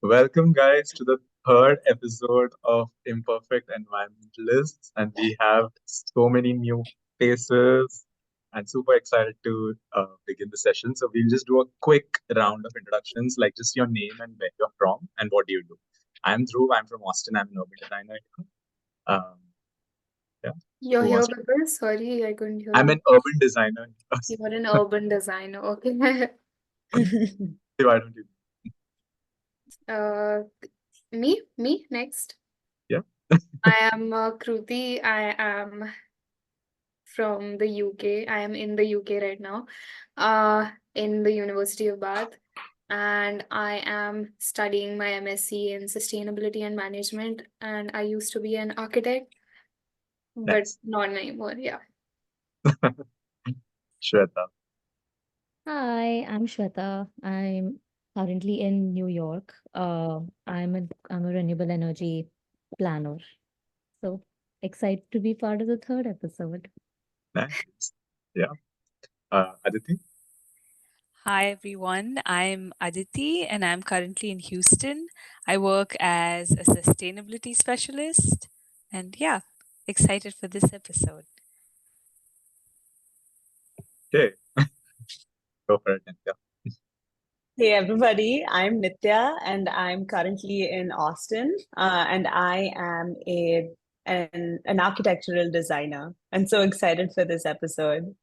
Welcome, guys, to the third episode of Imperfect Environmentalists. And we have so many new faces and super excited to begin the session. So, we'll just do a quick round of introductions, like just your name and where you're from and what do you do. I'm Dhruv, I'm from Austin, I'm an urban designer. Um, yeah, You're who here wants to? with us? Sorry, I couldn't hear I'm you. an urban designer. You're an urban designer. Okay. Why don't you? Uh, me next. Yeah. I am Kruti. I am from the UK. I am in the UK right now, in the University of Bath, and I am studying my MSc in Sustainability and Management. And I used to be an architect, but Nice. not anymore. Yeah. Shweta. Hi, I'm Shweta. I'm currently in New York. I'm a renewable energy planner. So excited to be part of the third episode. Nice. Yeah. Aditi. Hi everyone, I'm Aditi and I'm currently in Houston. I work as a sustainability specialist and yeah, excited for this episode. Okay, go for it. Yeah. Hey everybody, I'm Nitya and I'm currently in Austin and I am an architectural designer and so excited for this episode.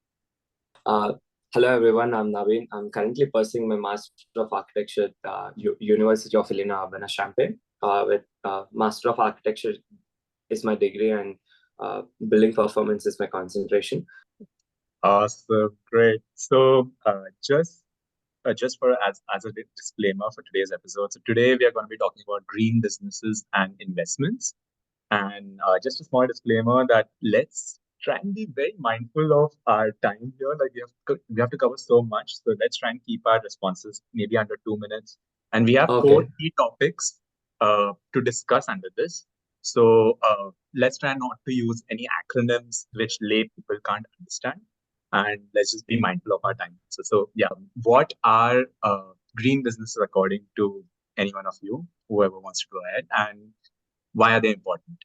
Uh, Hello everyone, I'm Naveen. I'm currently pursuing my Master of Architecture at University of Illinois Urbana-Champaign. With Master of Architecture is my degree and building performance is my concentration. Awesome, great. So, just for as a disclaimer for today's episode, so today we are going to be talking about green businesses and investments. And just a small disclaimer that let's try and be very mindful of our time here. Like we have to cover so much, so let's try and keep our responses maybe under 2 minutes. And we have four Okay. key topics to discuss under this. So let's try not to use any acronyms which lay people can't understand, and let's just be mindful of our time. So yeah, what are green businesses according to any one of you, whoever wants to go ahead, and why are they important?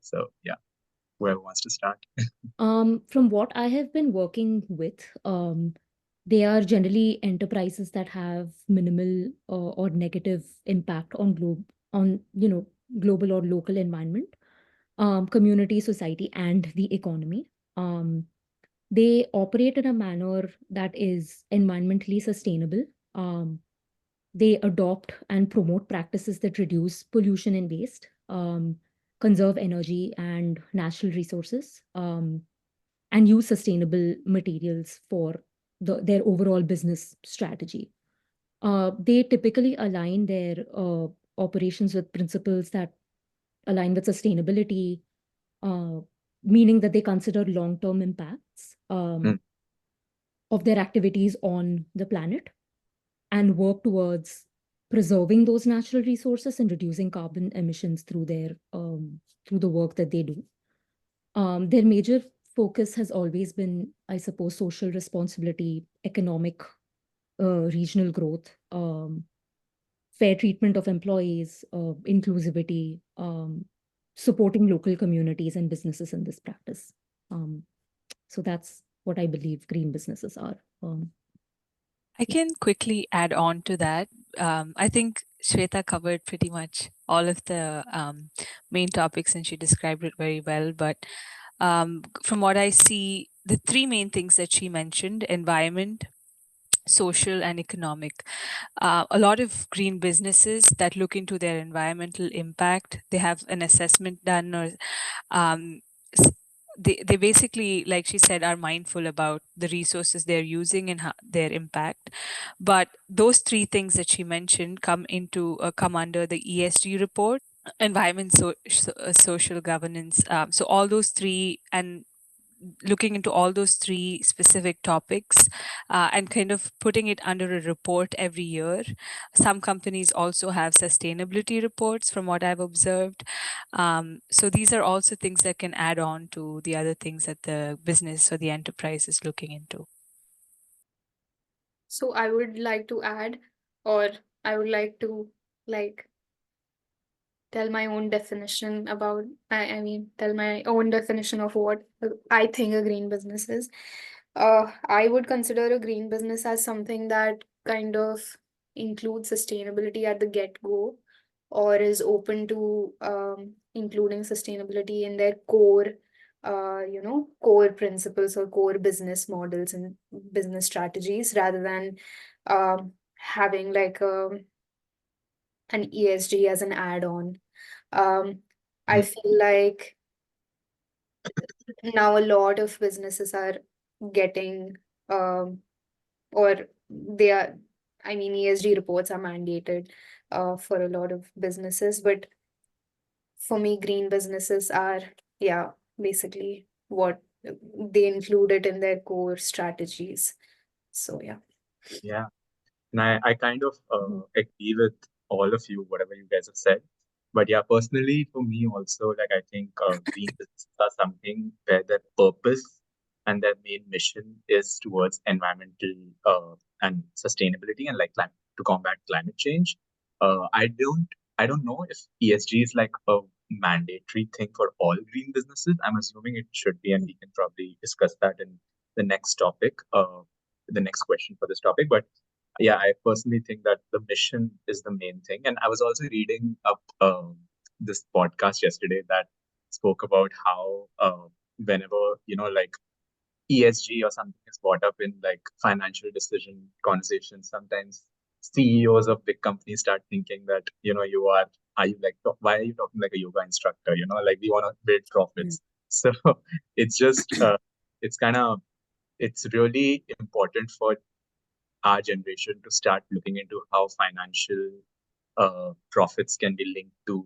So yeah, whoever wants to start. From what I have been working with, they are generally enterprises that have minimal or negative impact on global or local environment, community, society, and the economy. Um, They operate in a manner that is environmentally sustainable. Um, they adopt and promote practices that reduce pollution and waste, conserve energy and natural resources, and use sustainable materials for their overall business strategy. They typically align their operations with principles that align with sustainability, uh, meaning that they consider long term impacts. Mm, Of their activities on the planet and work towards preserving those natural resources and reducing carbon emissions through the work that they do. Their major focus has always been, I suppose, social responsibility, economic regional growth, fair treatment of employees, inclusivity, supporting local communities and businesses in this practice. Um, so that's what I believe green businesses are. I can quickly add on to that. I think Shweta covered pretty much all of the main topics and she described it very well. But from what I see, the three main things that she mentioned: environment, social, and economic. A lot of green businesses that look into their environmental impact, they have an assessment done, or um, s- they basically, like she said, are mindful about the resources they're using and their impact. But those three things that she mentioned come under the ESG report: environment, social governance. So all those three, and looking into all those three specific topics and kind of putting it under a report every year. Some companies also have sustainability reports, from what I've observed. So these are also things that can add on to the other things that the business or the enterprise is looking into. So I would like to add, or I would like to like tell my own definition about, I mean, tell my own definition of what I think a green business is. I would consider a green business as something that kind of includes sustainability at the get-go, or is open to including sustainability in their core, core principles or core business models and business strategies, rather than having like an ESG as an add-on. I feel like now a lot of businesses are getting, um, or they are, I mean, ESG reports are mandated for a lot of businesses. But for me, green businesses are, yeah, basically what they include it in their core strategies. So, yeah. Yeah. And I kind of agree with all of you, whatever you guys have said. But yeah, personally, for me also, like I think green businesses are something where their purpose and their main mission is towards environmental and sustainability and like to combat climate change. I don't know if ESG is like a mandatory thing for all green businesses. I'm assuming it should be, and we can probably discuss that in the next topic, the next question for this topic. But yeah, I personally think that the mission is the main thing. And I was also reading up this podcast yesterday that spoke about how whenever, like ESG or something is brought up in like financial decision conversations, sometimes CEOs of big companies start thinking that, are you like, why are you talking like a yoga instructor? Like we want to build profits. So it's just, it's kind of, it's really important for our generation to start looking into how financial profits can be linked to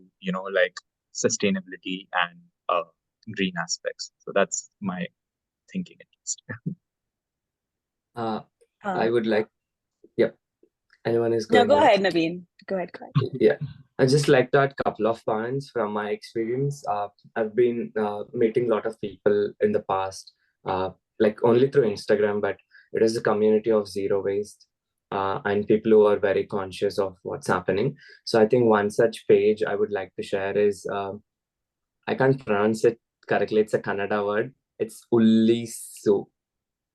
like sustainability and green aspects. So that's my thinking at least. I would like, yeah, anyone is No, going go ahead, next? Naveen. Go ahead. Yeah, I just like to add a couple of points from my experience. I've been meeting a lot of people in the past, like only through Instagram, but it is a community of zero waste and people who are very conscious of what's happening. So I think one such page I would like to share is I can't pronounce it correctly. It's a Kannada word. It's Ullisu,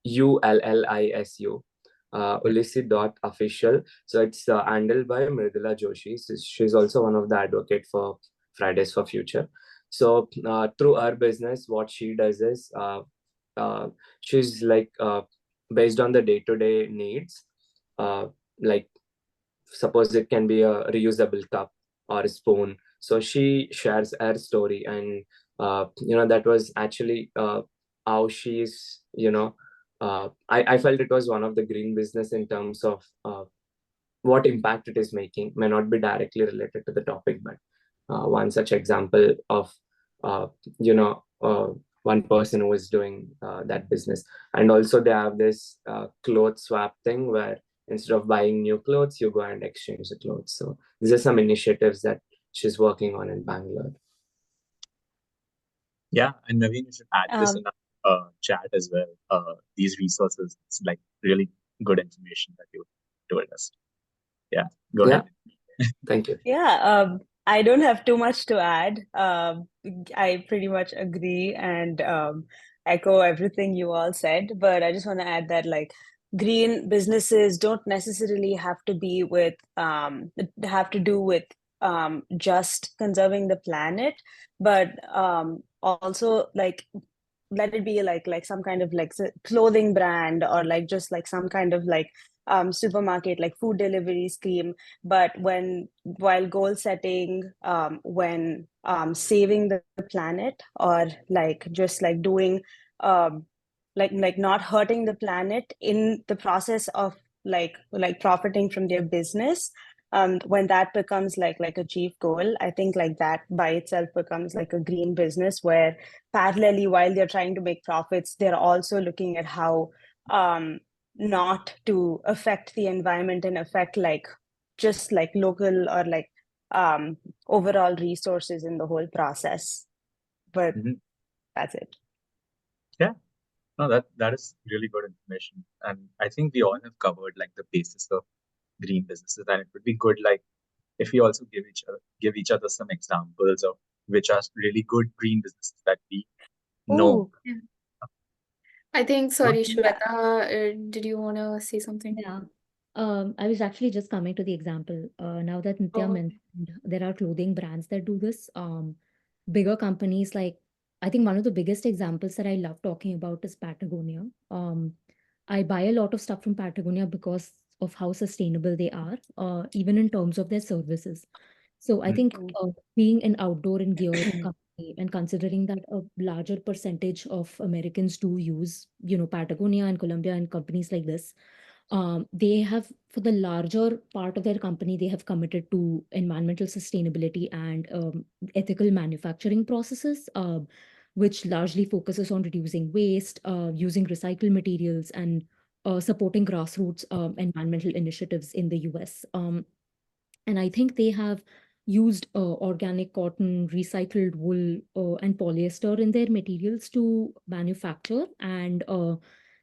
Ullisu, Ulisi.official. So it's handled by Mridula Joshi. So she's also one of the advocate for Fridays for Future. So through her business, what she does is uh, she's like based on the day-to-day needs, uh, like suppose it can be a reusable cup or a spoon. So she shares her story, and that was actually how she's I felt it was one of the green business in terms of what impact it is making. May not be directly related to the topic, but one such example of uh, you know uh, one person who is doing that business. And also they have this clothes swap thing where instead of buying new clothes, you go and exchange the clothes. So these are some initiatives that she's working on in Bangalore. Yeah, and Naveen, you should add this in Um, our chat as well. These resources, it's like really good information that you told us. Yeah, go Yeah, ahead. thank you. yeah, I don't have too much to add. I pretty much agree and echo everything you all said, but I just want to add that like green businesses don't necessarily have to do with just conserving the planet, but also like let it be like some kind of like clothing brand or like just like some kind of like supermarket like food delivery scheme. But when while goal setting, when saving the planet, or like just like doing like not hurting the planet in the process of like profiting from their business, when that becomes like a chief goal, I think like that by itself becomes like a green business, where parallelly while they're trying to make profits, they're also looking at how not to affect the environment and affect like just like local or like overall resources in the whole process. But Mhm. that's it. Yeah, no, that is really good information, and I think we all have covered like the basis of green businesses, and it would be good like if we also give each other some examples of which are really good green businesses that we know. Oh, Yeah. I think, sorry, Not- Shweta, did you want to say something? yeah. I was actually just coming to the example. Now that Nitya Oh, mentioned, there are clothing brands that do this. Bigger companies like, I think one of the biggest examples that I love talking about is Patagonia. I buy a lot of stuff from Patagonia because of how sustainable they are, even in terms of their services. So I Mm. think mm, being an outdoor and gear company and considering that a larger percentage of Americans do use, Patagonia and Colombia and companies like this, they have, for the larger part of their company, they have committed to environmental sustainability and ethical manufacturing processes, which largely focuses on reducing waste, using recycled materials, and supporting grassroots environmental initiatives in the US. And I think they have used organic cotton, recycled wool, and polyester in their materials to manufacture. And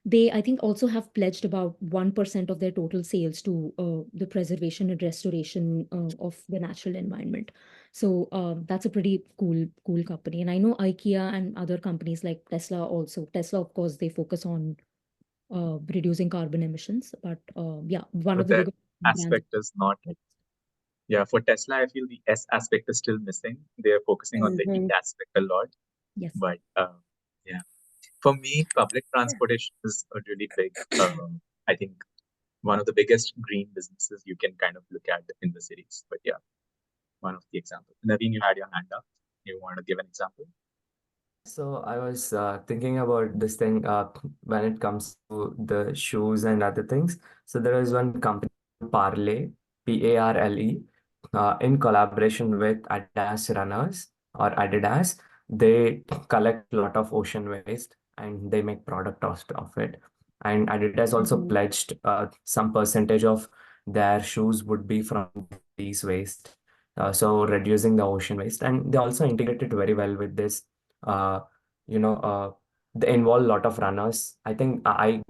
they, I think, also have pledged about 1% of their total sales to the preservation and restoration of the natural environment. So that's a pretty cool company. And I know IKEA and other companies like Tesla also. Tesla, of course, they focus on reducing carbon emissions. But yeah, one So of the that bigger brands. aspect is not, yeah, for Tesla, I feel the S aspect is still missing. They're focusing on the E Mm-hmm. aspect a lot. Yes. But yeah, for me, public transportation is a really big, I think, one of the biggest green businesses you can kind of look at in the cities. But yeah, one of the examples. Naveen, you had your hand up. You want to give an example? So I was thinking about this thing when it comes to the shoes and other things. So there is one company, Parley, Parle, in collaboration with Adidas runners or Adidas. They collect a lot of ocean waste and they make product out of it. And Adidas also Mm-hmm. pledged some percentage of their shoes would be from these waste. So reducing the ocean waste. And they also integrated very well with this uh, you know, they involve a lot of runners. I think I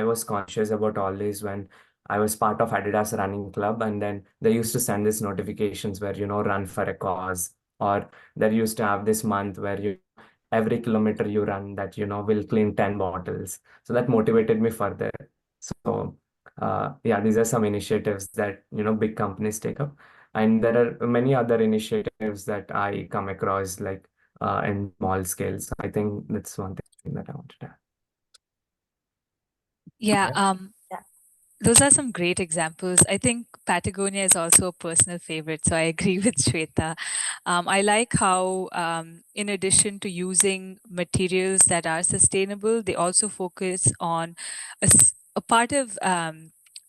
was conscious about all this when I was part of Adidas running club, and then they used to send these notifications where, run for a cause, or they used to have this month where every kilometer you run that, will clean 10 bottles. So that motivated me further. So, yeah, these are some initiatives that, big companies take up. And there are many other initiatives that I come across, like in small scale. So I think that's one thing that I wanted to add. Yeah, Yeah. those are some great examples. I think Patagonia is also a personal favorite, so I agree with Shweta. I like how, in addition to using materials that are sustainable, they also focus on a part of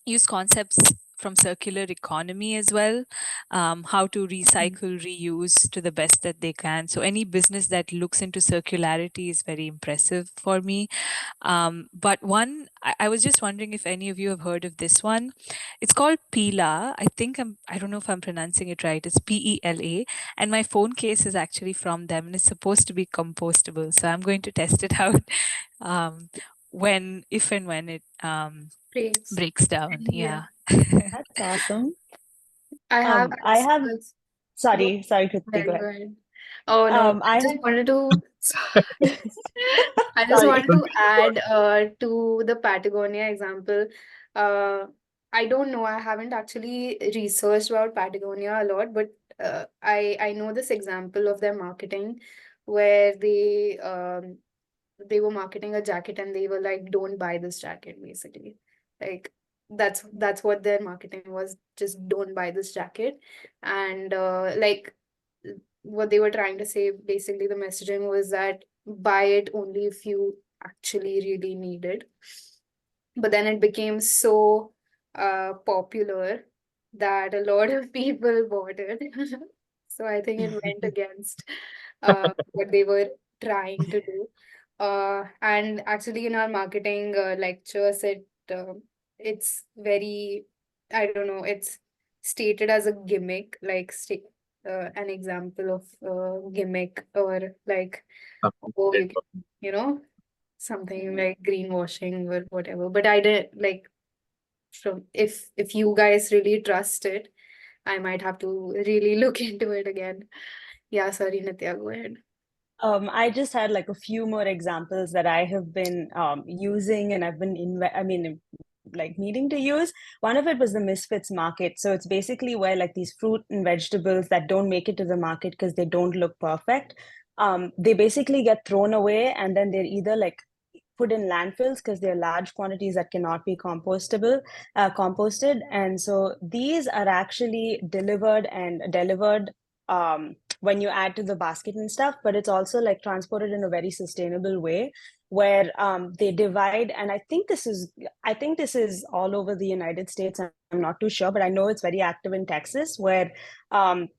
use concepts from circular economy as well, how to recycle, reuse to the best that they can. So any business that looks into circularity is very impressive for me. But one, I was just wondering if any of you have heard of this one. It's called Pila. I don't know if I'm pronouncing it right. It's Pela. And my phone case is actually from them and it's supposed to be compostable. So I'm going to test it out um, if and when it great. breaks down. Yeah. Yeah. That's awesome. I have I have, go sorry, Krithi, go ahead, go ahead. ahead. Oh no, I I just have, wanted to I just sorry. wanted to add to the Patagonia example. Uh, I don't know. I haven't actually researched about Patagonia a lot, but I know this example of their marketing where they were marketing a jacket and they were like, "Don't buy this jacket," basically. Like that's what their marketing was. Just don't buy this jacket, and like what they were trying to say, basically the messaging was that buy it only if you actually really need it. But then it became so popular that a lot of people bought it. So I think it went against what they were trying to do. And actually, in our marketing lectures, it's very, I don't know, it's stated as a gimmick, like an example of gimmick, or like, oh, you can, something like greenwashing or whatever. But I did like, from if you guys really trust it, I might have to really look into it again. Yeah, sorry, Nitya, go ahead. I just had like a few more examples that I have been using and I've been like needing to use. One of it was the Misfits market. So it's basically where like these fruit and vegetables that don't make it to the market because they don't look perfect, they basically get thrown away, and then they're either like put in landfills because they're large quantities that cannot be composted. And so these are actually delivered when you add to the basket and stuff, but it's also like transported in a very sustainable way where they divide. And I think this is all over the United States. I'm not too sure, but I know it's very active in Texas, where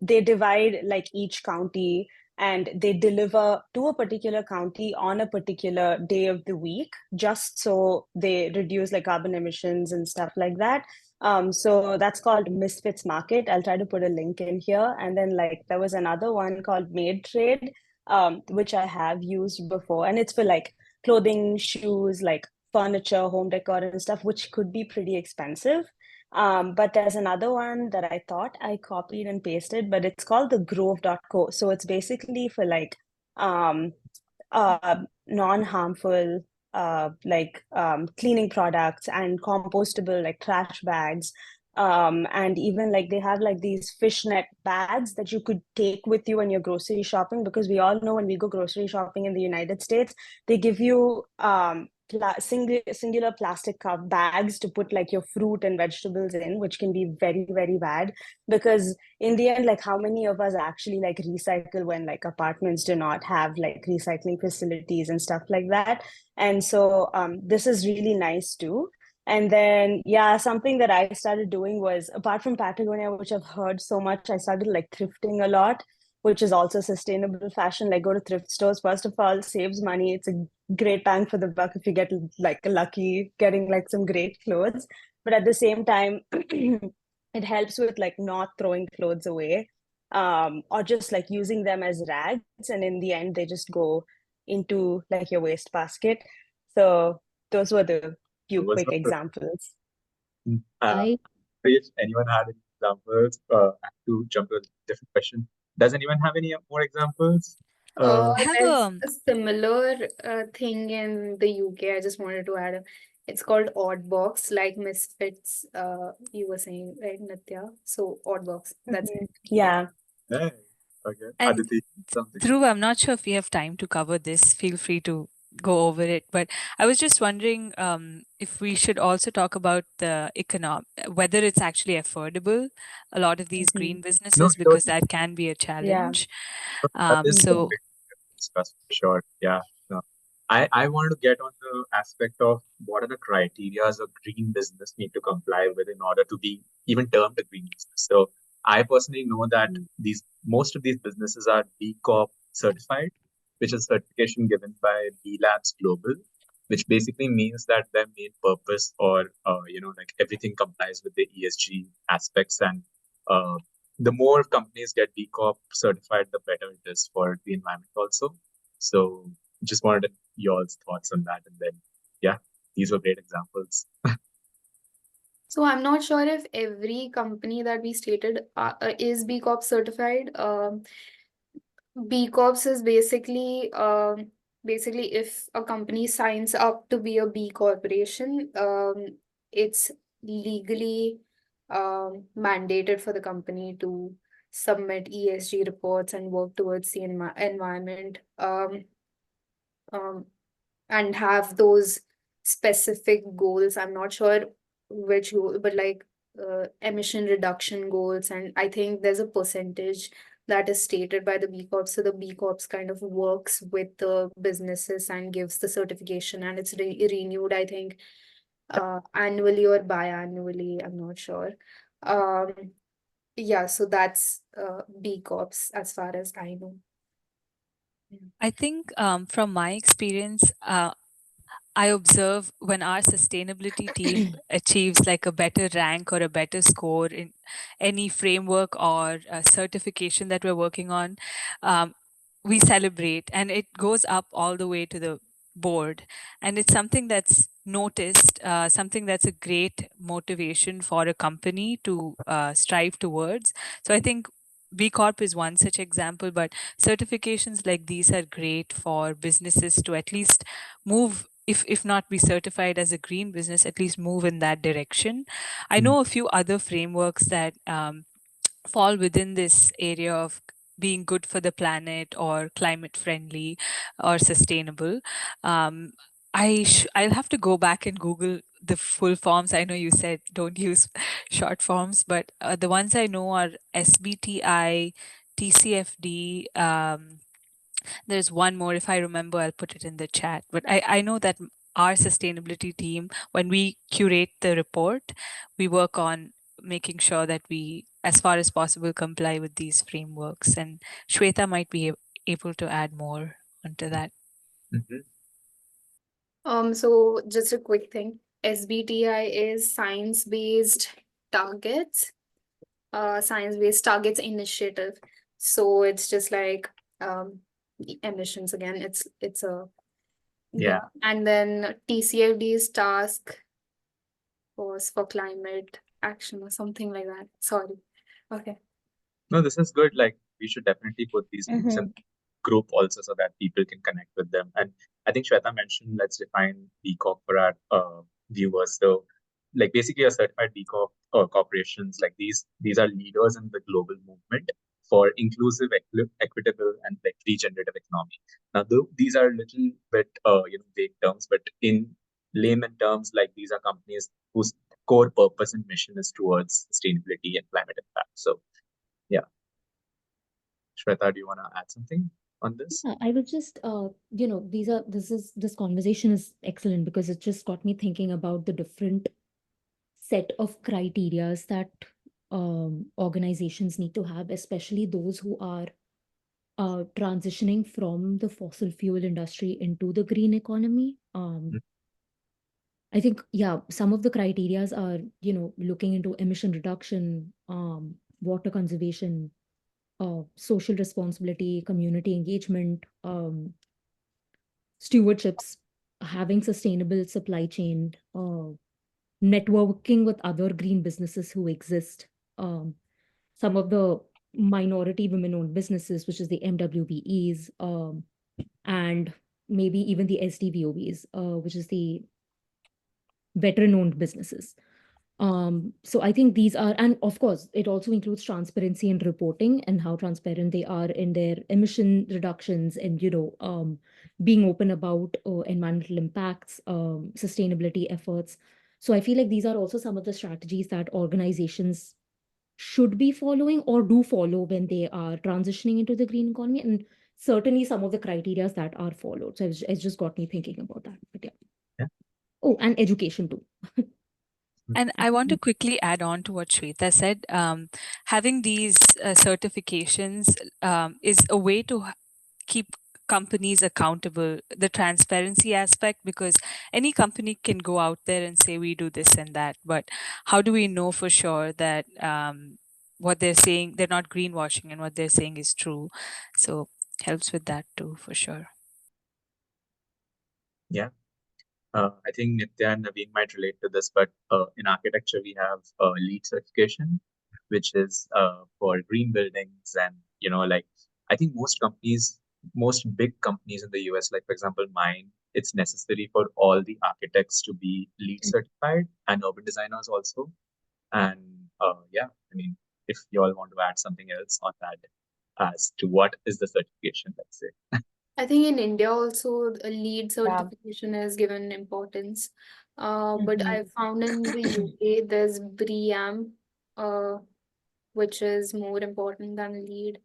they divide like each county and they deliver to a particular county on a particular day of the week, just so they reduce like carbon emissions and stuff like that. So that's called Misfits Market. I'll try to put a link in here. And then like there was another one called Made Trade, which I have used before, and it's for like clothing, shoes, like furniture, home decor, and stuff, which could be pretty expensive. But there's another one that I thought I copied and pasted, but it's called the Grove.co. So it's basically for like um, non-harmful cleaning products and compostable like trash bags. And even like they have like these fishnet bags that you could take with you when you're grocery shopping, because we all know when we go grocery shopping in the United States, they give you singular plastic cup bags to put like your fruit and vegetables in, which can be very, very bad, because in the end, like how many of us actually like recycle when like apartments do not have like recycling facilities and stuff like that. And so this is really nice too. And then, yeah, something that I started doing was, apart from Patagonia, which I've heard so much, I started like thrifting a lot, which is also sustainable fashion. Like go to thrift stores, first of all, saves money. It's a great bang for the buck if you get like lucky getting like some great clothes. But at the same time, it helps with like not throwing clothes away, or just like using them as rags. And in the end, they just go into like your waste basket. So those were the few Those quick are examples. I if anyone had any examples, I have to jump to a different question. Does anyone have any more examples? I have There's a similar thing in the UK. I just wanted to add. It's called Odd Box, like Misfits. You were saying, right, Nitya? So Odd Box. That's it. Yeah. Hey, okay. And Aditi, something. Dhruv, I'm not sure if we have time to cover this. Feel free to go over it. But I was just wondering if we should also talk about the whether it's actually affordable, a lot of these green No, businesses, sure. because that can be a Yeah. challenge. That is So something to discuss for sure. Yeah. No. I wanted to get on the aspect of what are the criteria a green business need to comply with in order to be even termed a green business. So I personally know that these most of these businesses are B Corp certified, which is certification given by B Labs Global, which basically means that their main purpose or like everything complies with the ESG aspects, and uh, the more companies get B Corp certified, the better it is for the environment also. So just wanted your thoughts on that. And then, yeah, these were great examples. So I'm not sure if every company that we stated is B Corp certified. B Corps is basically if a company signs up to be a B corporation, it's legally mandated for the company to submit ESG reports and work towards the environment. Um, and have those specific goals. I'm not sure which goal, but like emission reduction goals. And I think there's a percentage that is stated by the B Corp. So the B Corps kind of works with the businesses and gives the certification, and it's renewed, I think, annually or biannually. I'm not sure. Um, yeah, so that's B Corps as far as I know. I think from my experience, I observe when our sustainability team achieves like a better rank or a better score in any framework or certification that we're working on, um, we celebrate, and it goes up all the way to the board. And it's something that's noticed something that's a great motivation for a company to strive towards. So I think B Corp is one such example, but certifications like these are great for businesses to at least move, if not be certified as a green business, at least move in that direction. I know a few other frameworks that fall within this area of being good for the planet or climate friendly or sustainable. Um, I'll have to go back and Google the full forms. I know you said don't use short forms, but the ones I know are SBTI, TCFD. There's one more. If I remember, I'll put it in the chat. But I know that our sustainability team, when we curate the report, we work on making sure that we, as far as possible, comply with these frameworks. And Shweta might be able to add more onto that. Mhm. So just a quick thing. SBTI is science-based targets, science-based targets initiative. So it's just like emissions again. It's a Yeah. And then TCFD's task force for climate action or something like that. Sorry. Okay. No, this is good. Like we should definitely put these links in group also so that people can connect with them. And I think Shweta mentioned let's define B Corp for our viewers. So like basically a certified B Corp corporations like these are leaders in the global movement for inclusive, equitable, and like regenerative economy. Now, though these are a little bit vague terms, but in layman terms, like these are companies whose core purpose and mission is towards sustainability and climate impact. So yeah, Shweta, do you want to add something on this? I was just, this conversation is excellent because it just got me thinking about the different set of criterias that organizations need to have, especially those who are transitioning from the fossil fuel industry into the green economy. I think, yeah, some of the criterias are, looking into emission reduction, water conservation, social responsibility, community engagement, stewardships, having sustainable supply chain, networking with other green businesses who exist. Some of the minority women-owned businesses, which is the MWBEs, and maybe even the SDVOBs, which is the veteran-owned businesses. So I think these are, and of course, it also includes transparency and reporting and how transparent they are in their emission reductions and, being open about environmental impacts, sustainability efforts. So I feel like these are also some of the strategies that organizations should be following or do follow when they are transitioning into the green economy, and certainly some of the criteria that are followed. So it's just got me thinking about that. But yeah. Yeah. Oh, and education too. And I want to quickly add on to what Shweta said. Having these certifications is a way to keep companies accountable, the transparency aspect, because any company can go out there and say we do this and that, but how do we know for sure that what they're saying, they're not greenwashing and what they're saying is true? So helps with that too, for sure. Yeah. I think Nitya and Naveen might relate to this, but in architecture, we have LEED certification, which is for green buildings. And, like, I think most big companies in the US, like, for example, mine, it's necessary for all the architects to be LEED certified and urban designers also. And yeah, I mean, if you all want to add something else on that as to what is the certification, let's say. I think in India also a LEED certification is given importance. But I found in the UK there's BREEAM, uh, which is more important than LEED.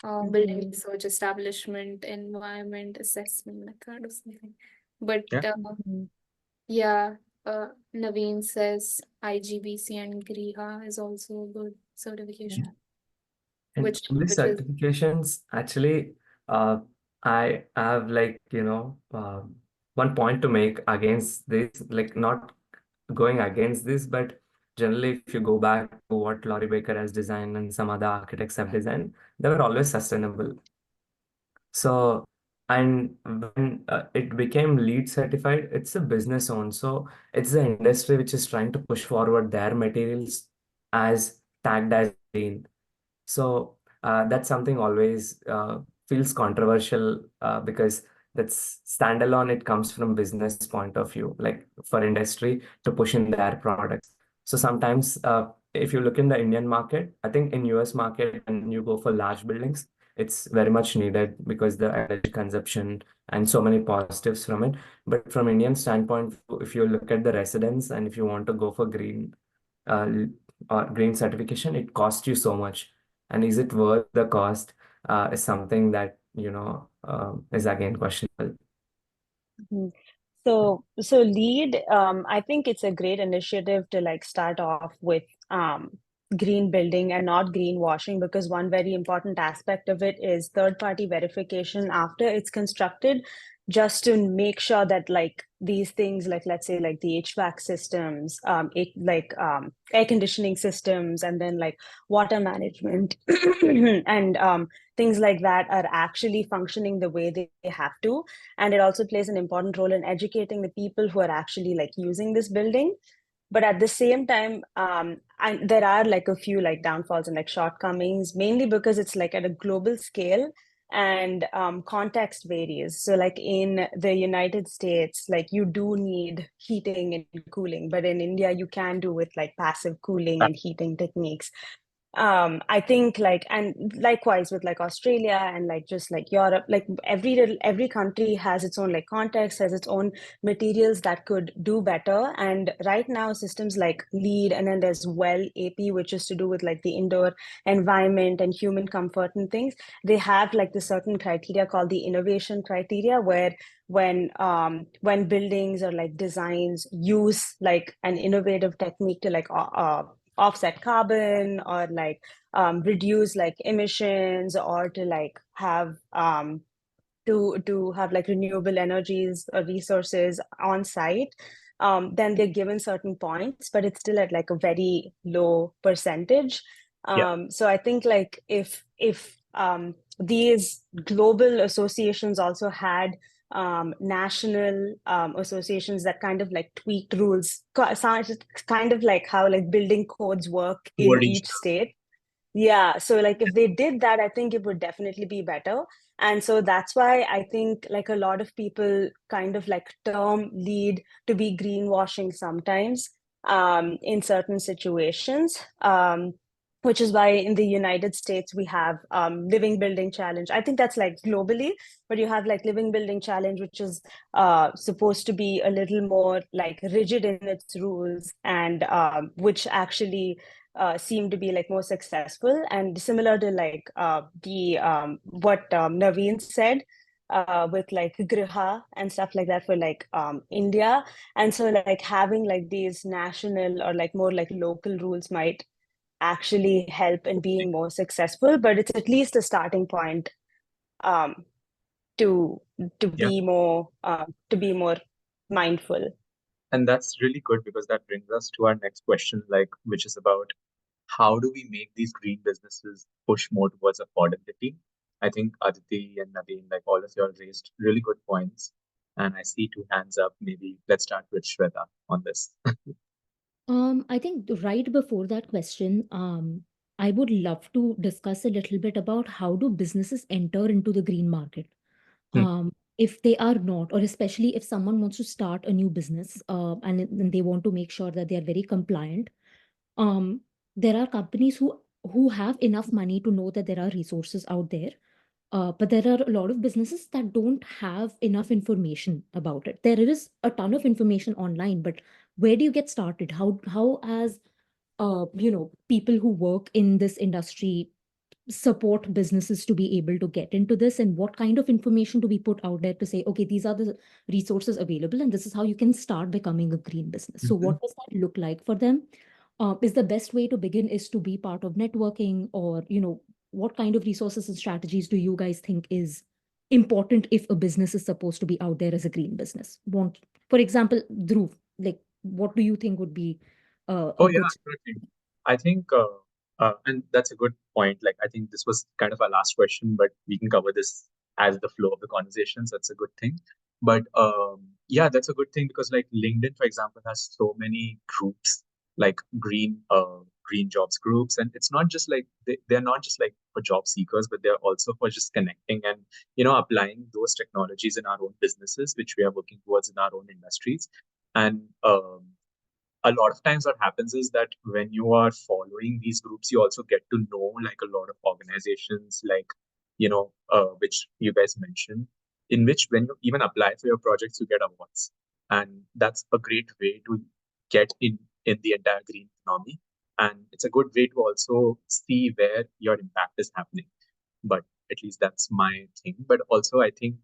Building research establishment, environment assessment method or something. But Yeah. yeah, Naveen says IGBC and GRIHA is also a good certification. And Which these is certifications, actually, I have like, one point to make against this, like not going against this, but generally, if you go back to what Laurie Baker has designed and some other architects have designed, they were always sustainable. So And when it became LEED certified, it's a business owned. So it's the industry which is trying to push forward their materials as tagged as green. So that's something always feels controversial because that's standalone. It comes from business point of view, like for industry to push in their products. So sometimes if you look in the Indian market, I think in US market, and you go for large buildings, it's very much needed because the energy consumption and so many positives from it. But from Indian standpoint, if you look at the residents and if you want to go for green uh, or green certification, it costs you so much. And is it worth the cost? Is something that, is again questionable. Mhm. So LEAD, I think it's a great initiative to like start off with green building and not greenwashing, because one very important aspect of it is third-party verification after it's constructed, just to make sure that like these things, like let's say like the HVAC systems, air conditioning systems, and then like water management and things like that are actually functioning the way they have to. And it also plays an important role in educating the people who are actually like using this building. But at the same time, and there are like a few like downfalls and like shortcomings, mainly because it's like at a global scale, and context varies. So like in the United States, like you do need heating and cooling, but in India you can do with like passive cooling and heating techniques. I think like, and likewise with like Australia and like just like Europe, like every country has its own like context, has its own materials that could do better. And right now systems like LEED, and then there's well AP, which is to do with like the indoor environment and human comfort and things. They have like the certain criteria called the innovation criteria, where when buildings or like designs use like an innovative technique to like offset carbon, or like reduce like emissions, or to like have to have like renewable energies or resources on site, then they're given certain points, but it's still at like a very low percentage. Yeah. So I think like if these global associations also had national associations that kind of like tweaked rules, kind of like how like building codes work in Wording each state. Yeah, so like if they did that, I think it would definitely be better. And so that's why I think like a lot of people kind of like term LEAD to be greenwashing sometimes in certain situations. Which is why in the United States we have Living Building Challenge. I think that's like globally, but you have like Living Building Challenge, which is supposed to be a little more like rigid in its rules, and which actually seem to be like more successful, and similar to like the what Naveen said with like Griha and stuff like that for like India. And so like having like these national or like more like local rules might actually help in being more successful, but it's at least a starting point um, to Yeah. to be more mindful. And that's really good because that brings us to our next question, like, which is about how do we make these green businesses push more towards affordability? I think Aditi and Naveen, like all of you all raised really good points. And I see two hands up. Maybe let's start with Shweta on this. I think right before that question, I would love to discuss a little bit about how do businesses enter into the green market. Hmm. If they are not, or especially if someone wants to start a new business, and they want to make sure that they are very compliant, um, there are companies who have enough money to know that there are resources out there, but there are a lot of businesses that don't have enough information about it. There is a ton of information online, but where do you get started? How as people who work in this industry support businesses to be able to get into this, and what kind of information do we put out there to say, okay, these are the resources available and this is how you can start becoming a green business? So Mhm. what does that look like for them? Is the best way to begin is to be part of networking, or what kind of resources and strategies do you guys think is important if a business is supposed to be out there as a green business? For example, Dhruv, like what do you think would be Oh, a yeah, good? absolutely. I think, and that's a good point. Like, I think this was kind of our last question, but we can cover this as the flow of the conversation. So it's a good thing. But yeah, that's a good thing because like LinkedIn, for example, has so many groups like green jobs groups, and it's not just like they're not just like for job seekers, but they're also for just connecting and applying those technologies in our own businesses, which we are working towards in our own industries. And a lot of times what happens is that when you are following these groups, you also get to know like a lot of organizations, like which you guys mentioned, in which when you even apply for your projects, you get awards. And that's a great way to get in the entire green economy, and it's a good way to also see where your impact is happening. But at least that's my thing. But also I think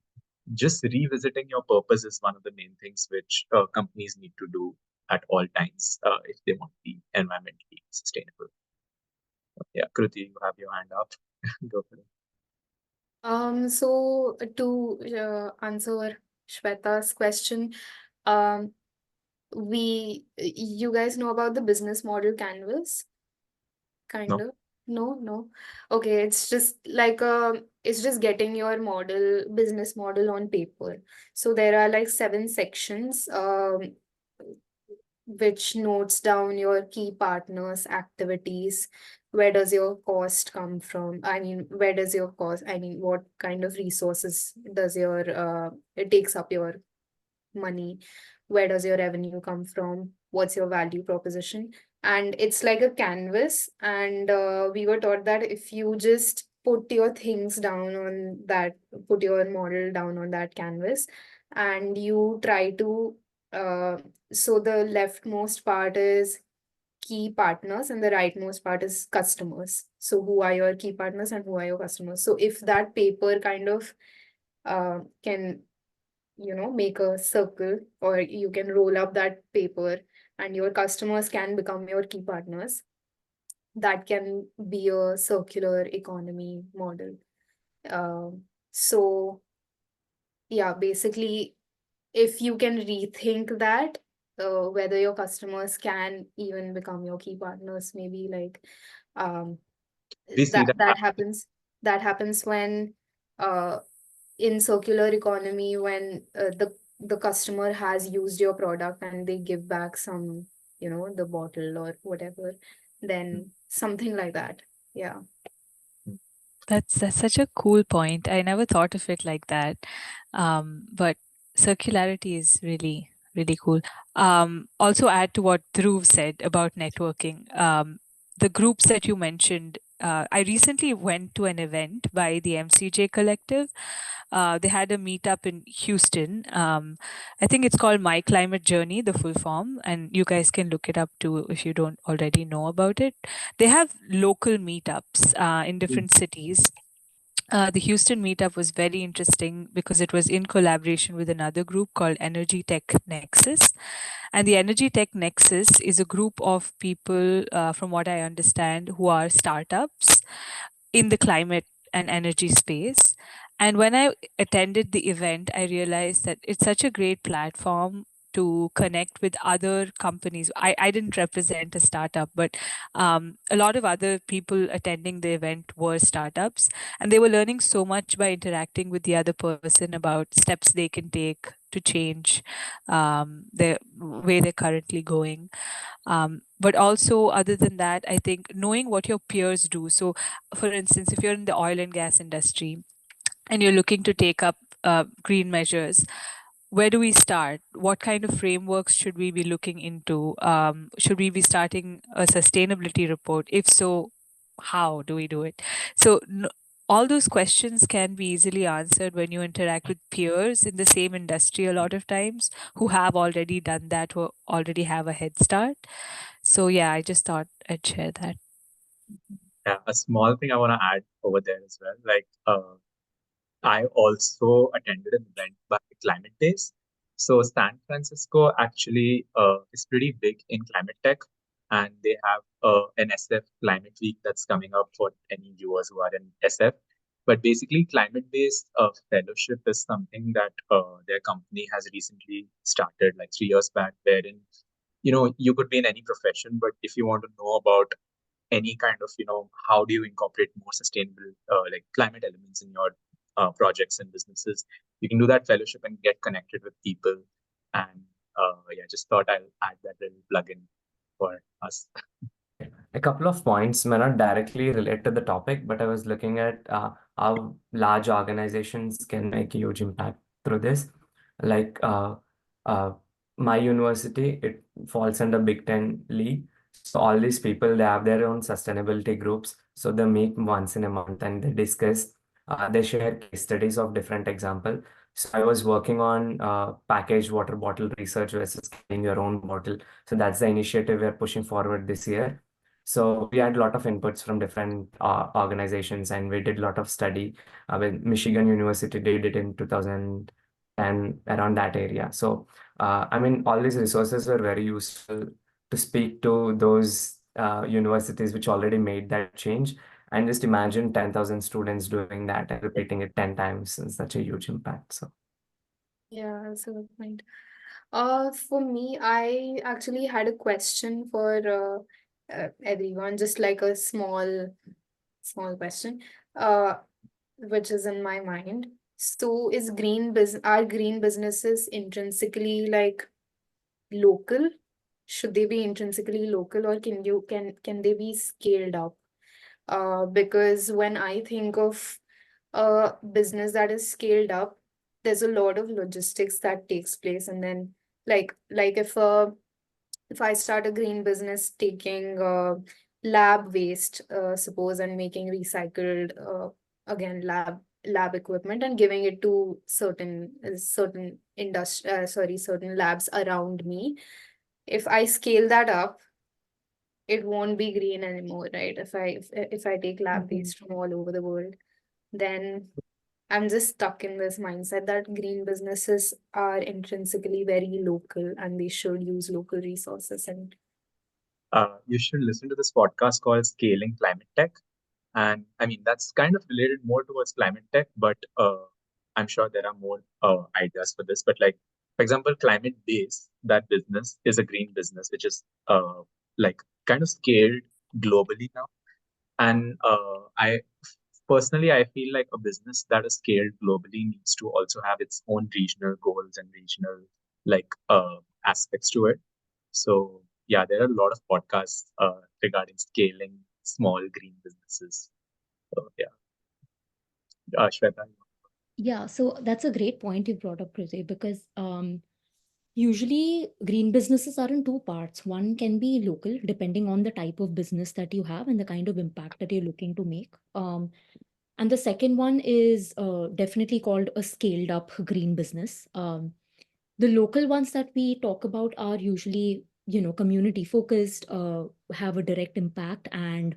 just revisiting your purpose is one of the main things which companies need to do at all times if they want to be environmentally sustainable. Yeah, Kruti, you have your hand up. Go for it. So to answer Shweta's question, um, you guys know about the business model canvas? Kind No. of. No. Okay, it's just like it's just getting your business model on paper. So there are like 7 sections, which notes down your key partners, activities, where does your cost come from? I mean, where does your cost, I mean, what kind of resources does it takes up your money? Where does your revenue come from? What's your value proposition? And it's like a canvas. And we were taught that if you just put your things down on that, put your model down on that canvas, and you try to, so the leftmost part is key partners and the rightmost part is customers. So who are your key partners and who are your customers? So if that paper kind of can make a circle, or you can roll up that paper and your customers can become your key partners, that can be a circular economy model. So yeah, basically, if you can rethink that, whether your customers can even become your key partners, maybe like um, We see that happens when uh, in circular economy, when the customer has used your product and they give back some, the bottle or whatever, then something like that. Yeah. That's such a cool point. I never thought of it like that. But circularity is really, really cool. Also add to what Dhruv said about networking. The groups that you mentioned, I recently went to an event by the MCJ Collective. They had a meetup in Houston. I think it's called My Climate Journey, the full form, and you guys can look it up too if you don't already know about it. They have local meetups in different cities. The Houston meetup was very interesting because it was in collaboration with another group called Energy Tech Nexus. And the Energy Tech Nexus is a group of people, from what I understand, who are startups in the climate and energy space. And when I attended the event, I realized that it's such a great platform to connect with other companies. I didn't represent a startup, but a lot of other people attending the event were startups, and they were learning so much by interacting with the other person about steps they can take to change the way they're currently going. But also, other than that, I think knowing what your peers do. So, for instance, if you're in the oil and gas industry and you're looking to take up green measures, where do we start? What kind of frameworks should we be looking into? Should we be starting a sustainability report? If so, how do we do it? So, all those questions can be easily answered when you interact with peers in the same industry a lot of times who have already done that, who already have a head start. So, yeah, I just thought I'd share that. Yeah, a small thing I want to add over there as well. Like, I also attended an event by Climate Days. So San Francisco actually is pretty big in climate tech, and they have an SF Climate Week that's coming up for any viewers who are in SF. But basically, climate-based fellowship is something that their company has recently started, like 3 years back, wherein you could be in any profession, but if you want to know about any kind of how do you incorporate more sustainable like climate elements in your projects and businesses. You can do that fellowship and get connected with people. And yeah, just thought I'll add that little plug-in for us. A couple of points may not directly relate to the topic, but I was looking at how large organizations can make a huge impact through this. Like uh, my university, it falls under Big Ten League. So all these people, they have their own sustainability groups. So they meet once in a month and they discuss, they share case studies of different example. So I was working on packaged water bottle research versus carrying your own bottle. So that's the initiative we're pushing forward this year. So we had a lot of inputs from different organizations, and we did a lot of study. With Michigan University did it in 2010, around that area. So I mean, all these resources were very useful to speak to those universities which already made that change. And just imagine 10,000 students doing that and repeating it 10 times is such a huge impact. So Yeah, that's a good point. For me, I actually had a question for everyone, just like a small question, uh, which is in my mind. So, are green businesses intrinsically like local? Should they be intrinsically local, or can they be scaled up? Because when I think of a business that is scaled up, there's a lot of logistics that takes place, and then like if I start a green business taking lab waste, suppose, and making recycled again lab equipment and giving it to certain labs around me. If I scale that up, it won't be green anymore, right? If I take lab waste from all over the world, then I'm just stuck in this mindset that green businesses are intrinsically very local and they should use local resources. And You should listen to this podcast called Scaling Climate Tech. And I mean, that's kind of related more towards climate tech, but I'm sure there are more ideas for this. But like, for example, Climate Base, that business is a green business, which is like kind of scaled globally now. And I personally, I feel like a business that is scaled globally needs to also have its own regional goals and regional like aspects to it. So yeah, there are a lot of podcasts regarding scaling small green businesses. So yeah, Shweta. Yeah, so that's a great point you brought up, Kriti, because usually green businesses are in two parts. One can be local, depending on the type of business that you have and the kind of impact that you're looking to make. And the second one is definitely called a scaled up green business. The local ones that we talk about are usually, community focused, have a direct impact, and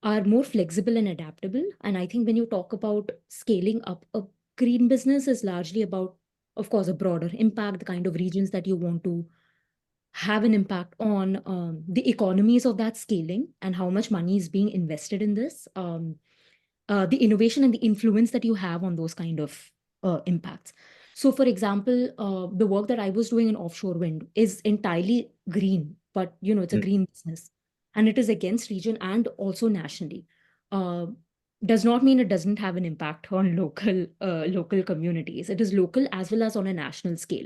are more flexible and adaptable. And I think when you talk about scaling up a green business is largely about, of course, a broader impact, the kind of regions that you want to have an impact on, the economies of that scaling and how much money is being invested in this, the innovation and the influence that you have on those kind of impacts. So, for example, the work that I was doing in offshore wind is entirely green, but it's a Mm, green business, and it is against region and also nationally. Uh, does not mean it doesn't have an impact on local communities. It is local as well as on a national scale.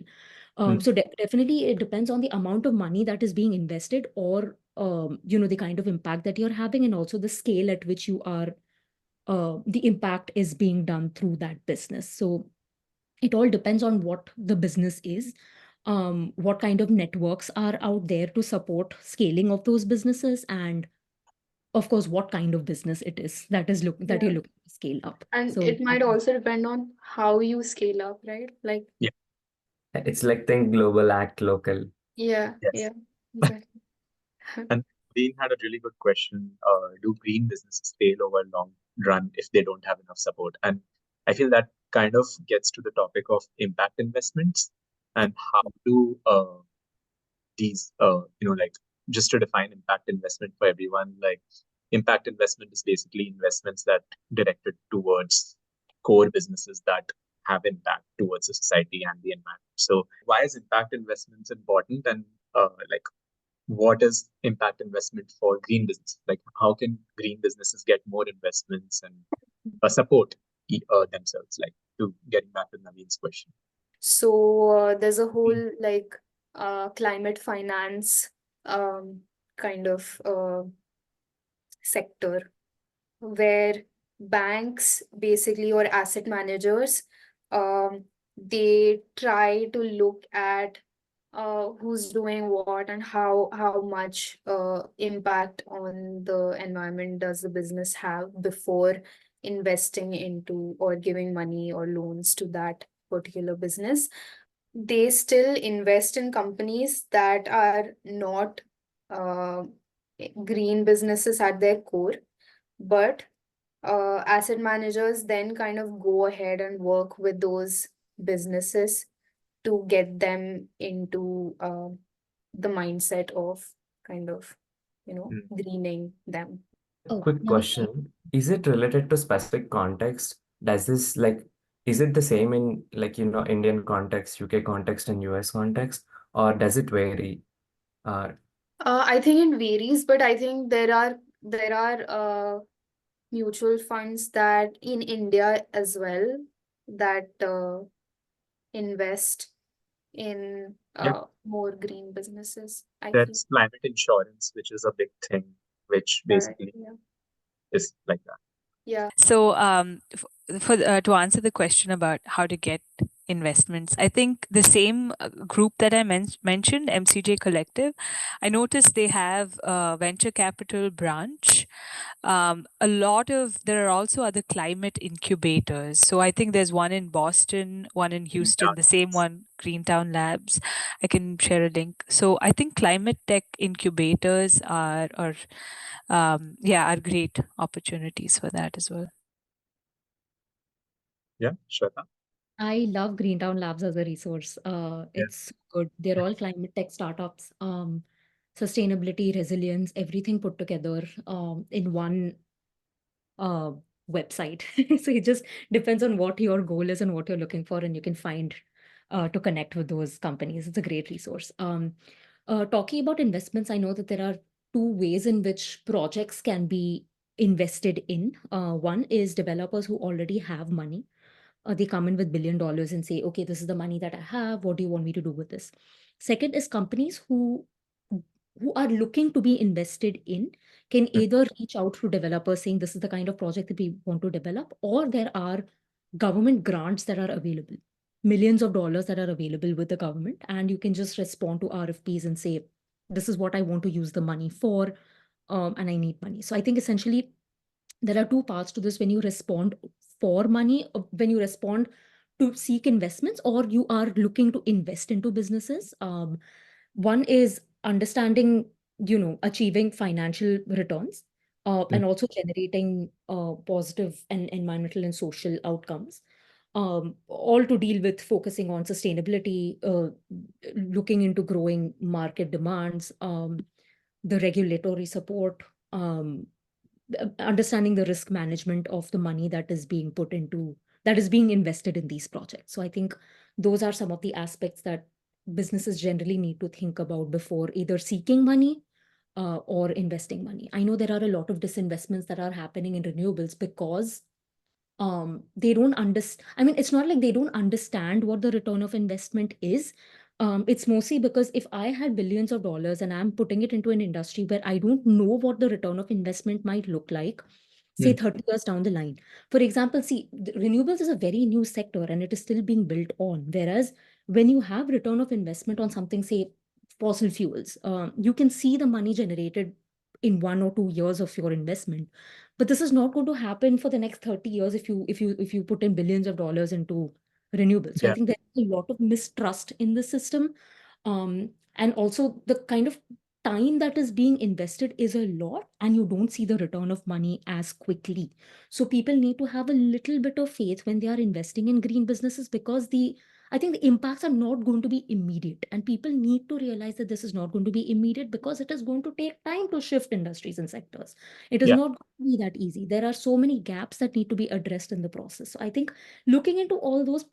mm, So definitely it depends on the amount of money that is being invested, or the kind of impact that you're having, and also the scale at which the impact is being done through that business. So it all depends on what the business is, what kind of networks are out there to support scaling of those businesses, and of course, what kind of business it is that you're yeah, looking to scale up. and So it might also depend on how you scale up, right? Like, yeah. it's like think global, act local. yeah, Yes. yeah, exactly. And Dean had a really good question. Do green businesses fail over long run if they don't have enough support? And I feel that kind of gets to the topic of impact investments and how do these like just to define impact investment for everyone, like impact investment is basically investments that directed towards core businesses that have impact towards the society and the environment. So why is impact investments important, and like what is impact investment for green business, like how can green businesses get more investments and support? themselves? Like, to getting back to Naveen's question. So there's a whole like climate finance kind of sector where banks basically, or asset managers, they try to look at who's doing what and how much impact on the environment does the business have before investing into or giving money or loans to that particular business. They still invest in companies that are not uh, green businesses at their core, but asset managers then kind of go ahead and work with those businesses to get them into the mindset of kind of, greening them. Oh, Quick now question. Is it related to specific context? Does this like, is it the same in like, Indian context, UK context, and US context, or does it vary? Uh, I think it varies, but I think there are mutual funds that in India as well that invest in Yeah, more green businesses, I feel. that's climate insurance, which is a big thing, which Right. basically Yeah. is like that. Yeah. So, to answer the question about how to get investments, I think the same group that I mentioned, MCJ Collective, I noticed they have a venture capital branch. There are also other climate incubators. So I think there's one in Boston, one in Yeah, Houston, the same one, Greentown Labs. I can share a link. So I think climate tech incubators are great opportunities for that as well. yeah, Shweta. I love Greentown Labs as a resource. Yeah, It's so good. They're all climate tech startups, sustainability, resilience, everything put together in one uh, website. So it just depends on what your goal is and what you're looking for, and you can find to connect with those companies. It's a great resource. Talking about investments, I know that there are two ways in which projects can be invested in. One is developers who already have money. They come in with $1 billion and say, okay, this is the money that I have. What do you want me to do with this? Second is companies who are looking to be invested in can mm, either reach out to developers saying this is the kind of project that we want to develop, or there are government grants that are available, millions of dollars that are available with the government, and you can just respond to RFPs and say, this is what I want to use the money for, and I need money. So I think essentially there are two parts to this: when you respond for money, when you respond to seek investments, or you are looking to invest into businesses. One is understanding, achieving financial returns, mm, and also generating positive and environmental and social outcomes, all to deal with focusing on sustainability, looking into growing market demands, the regulatory support, understanding the risk management of the money that is being invested in these projects. So I think those are some of the aspects that businesses generally need to think about before either seeking money or investing money. I know there are a lot of disinvestments that are happening in renewables because they don't understand. I mean, it's not like they don't understand what the return of investment is. It's mostly because if I had billions of dollars and I'm putting it into an industry where I don't know what the return of investment might look like, say mm, 30 years down the line. For example, see, renewables is a very new sector and it is still being built on. Whereas when you have return of investment on something, say fossil fuels, you can see the money generated in 1 or 2 years of your investment. But this is not going to happen for the next 30 years if you put in billions of dollars into renewables. So I yeah, think there's a lot of mistrust in the system. And also the kind of time that is being invested is a lot, and you don't see the return of money as quickly. So people need to have a little bit of faith when they are investing in green businesses, because I think the impacts are not going to be immediate, and people need to realize that this is not going to be immediate because it is going to take time to shift industries and sectors. It is yeah, not going to be that easy. There are so many gaps that need to be addressed in the process. So I think looking into all those,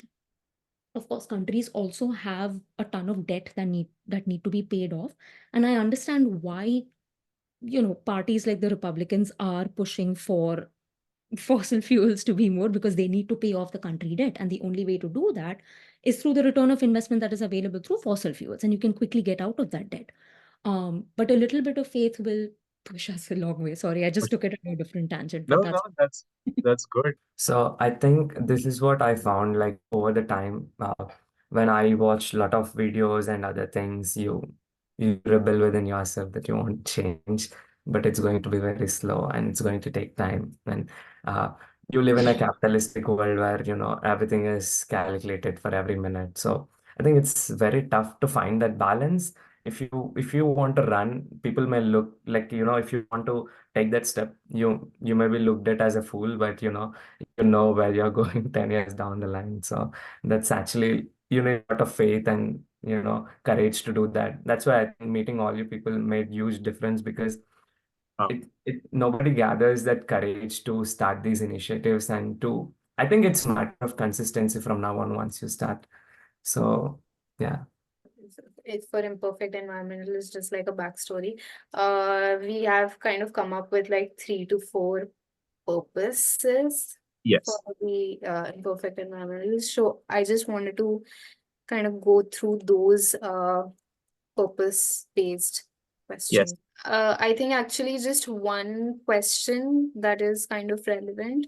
of course, countries also have a ton of debt that need to be paid off, and I understand why parties like the Republicans are pushing for fossil fuels to be more because they need to pay off the country debt. And the only way to do that is through the return of investment that is available through fossil fuels. And you can quickly get out of that debt. But a little bit of faith will push us a long way. Sorry, I just took it on a different tangent, but No, that's good. So I think this is what I found like over the time when I watch a lot of videos and other things, you rebel within yourself that you want change, but it's going to be very slow and it's going to take time. And uh, you live in a capitalistic world where everything is calculated for every minute. So I think it's very tough to find that balance. If you want to run, people may look like if you want to take that step, you may be looked at as a fool, but you know where you're going 10 years down the line. So that's actually, a lot of faith and, courage to do that. That's why I think meeting all you people made huge difference because Um, nobody gathers that courage to start these initiatives I think it's a matter of consistency from now on once you start. So, yeah. It's for imperfect environmentalists, just like a backstory. We have kind of come up with like 3 to 4 purposes for yes, the imperfect environmentalists. So I just wanted to kind of go through those purpose-based yes, questions. I think actually just one question that is kind of relevant,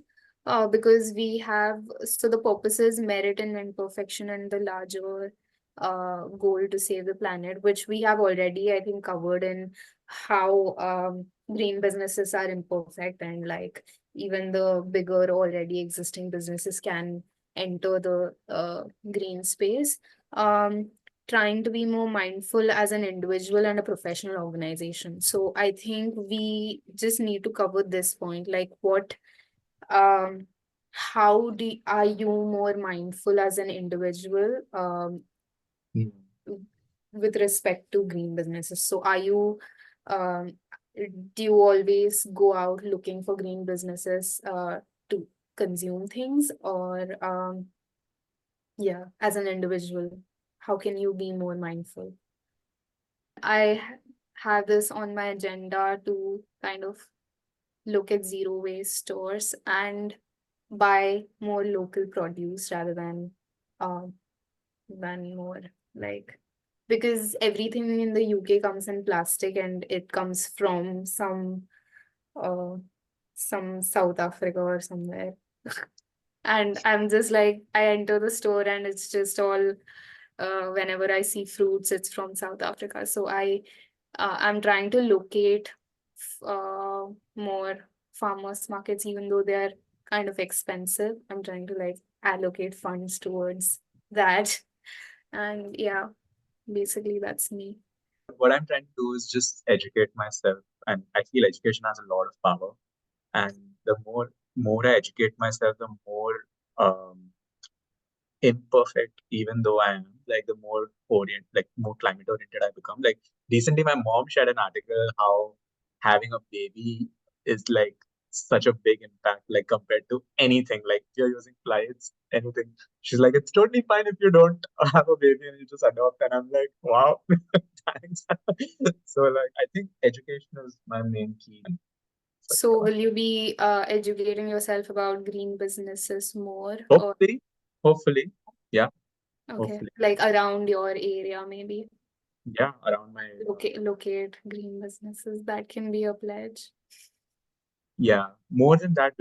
because we have, so the purposes, merit and imperfection, and the larger goal to save the planet, which we have already, I think, covered in how green businesses are imperfect, and like even the bigger already existing businesses can enter the green space. Um, Trying to be more mindful as an individual and a professional organization. So I think we just need to cover this point, like um how are you more mindful as an individual mm, with respect to green businesses? So are you um do you always go out looking for green businesses to consume things, or yeah, as an individual, how can you be more mindful? I have this on my agenda to kind of look at zero waste stores and buy more local produce rather than more like, because everything in the UK comes in plastic and it comes from uh some South Africa or somewhere. And I'm just like, I enter the store and it's just all whenever I see fruits, it's from South Africa. So I'm trying to locate more farmers markets, even though they're kind of expensive. I'm trying to like allocate funds towards that. And yeah, basically that's me. what I'm trying to do is just educate myself, and I feel education has a lot of power. And the more I educate myself, the more um, imperfect, even though I am, like the more climate oriented I become. Like recently, my mom shared an article how having a baby is like such a big impact, like compared to anything. Like you're using flights, anything. She's like, it's totally fine if you don't have a baby and you just adopt. And I'm like, wow, thanks. So like, I think education is my main key. So will you be educating yourself about green businesses more, or Hopefully, yeah, okay, hopefully, like around your area maybe? yeah, around my area. Locate green businesses. That can be a pledge. Yeah, more than that,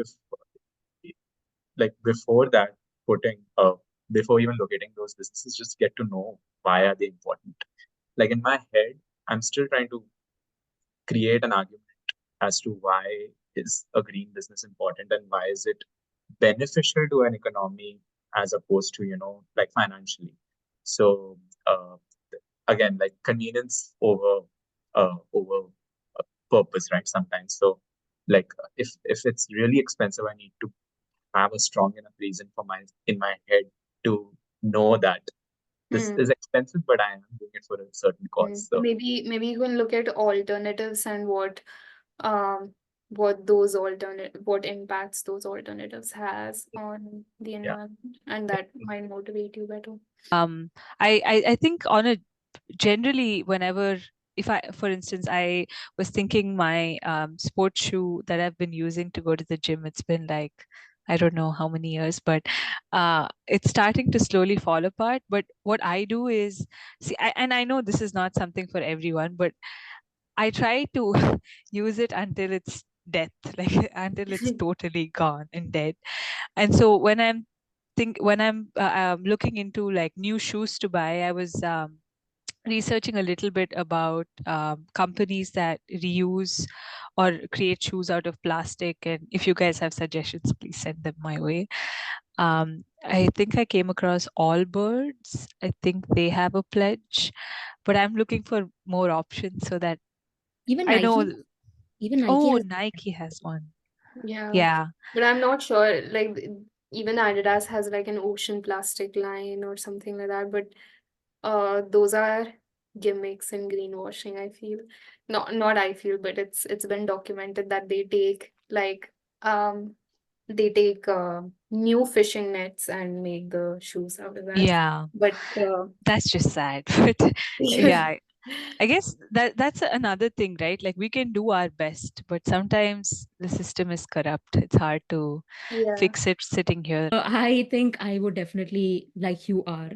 before that, putting before even locating those businesses, just get to know why are they important. Like in my head, I'm still trying to create an argument as to why is a green business important and why is it beneficial to an economy as opposed to like financially. So again, like convenience over purpose, right? Sometimes. So like if it's really expensive, I need to have a strong enough reason in my head to know that this Hmm. is expensive, but I am doing it for a certain cause. So Maybe you can look at alternatives and what impacts those alternatives has on the yeah, environment, and that might motivate you better. I think generally whenever if I, for instance, I was thinking my sports shoe that I've been using to go to the gym, it's been like, I don't know how many years, but it's starting to slowly fall apart. But what I do is, see, and I know this is not something for everyone, but I try to use it until it's death, like until it's totally gone and dead. And so when I'm looking into like new shoes to buy, I was researching a little bit about companies that reuse or create shoes out of plastic. And if you guys have suggestions, please send them my way. I think I came across Allbirds. I think they have a pledge, but I'm looking for more options so that Even I know. Nike, even Nike Oh, has. Nike has one. Yeah. Yeah. But I'm not sure. Like even Adidas has like an ocean plastic line or something like that. But those are gimmicks and greenwashing, I feel. Not I feel, but it's been documented that they take new fishing nets and make the shoes out of that. Yeah. But That's just sad. But yeah, I guess that's another thing, right? Like we can do our best, but sometimes the system is corrupt. It's hard to yeah. fix it sitting here. I think I would definitely, like you are,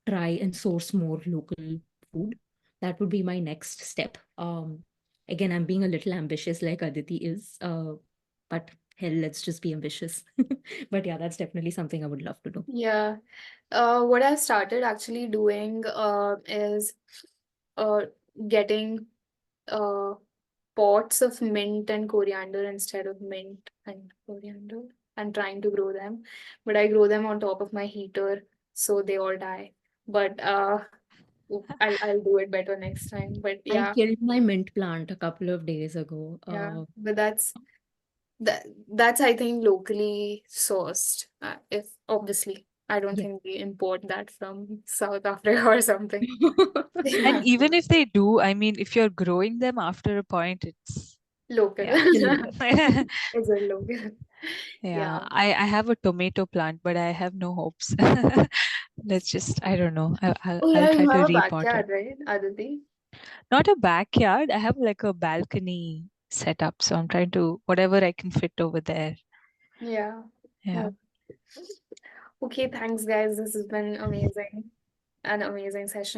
try and source more local food. That would be my next step. Again, I'm being a little ambitious like Aditi is, but hell, let's just be ambitious. But yeah, that's definitely something I would love to do. Yeah. What I started actually doing is uh getting uh pots of mint and coriander instead of mint and coriander and trying to grow them. But I grow them on top of my heater, so they all die. But I'll do it better next time. But I yeah, killed my mint plant a couple of days ago. yeah. But that's I think locally sourced. If obviously I don't Yeah. think they import that from South Africa or something. And Yeah, even if they do, I mean, if you're growing them after a point, it's local. yeah. Is it local? Yeah, Yeah. I have a tomato plant, but I have no hopes. Let's just, I don't know. Oh I'll yeah, try you to have a repot it. backyard, right, Aditi? Not a backyard. I have like a balcony set up, so I'm trying to whatever I can fit over there. Yeah. Yeah. Oh. Okay, thanks guys. This has been amazing. An amazing session.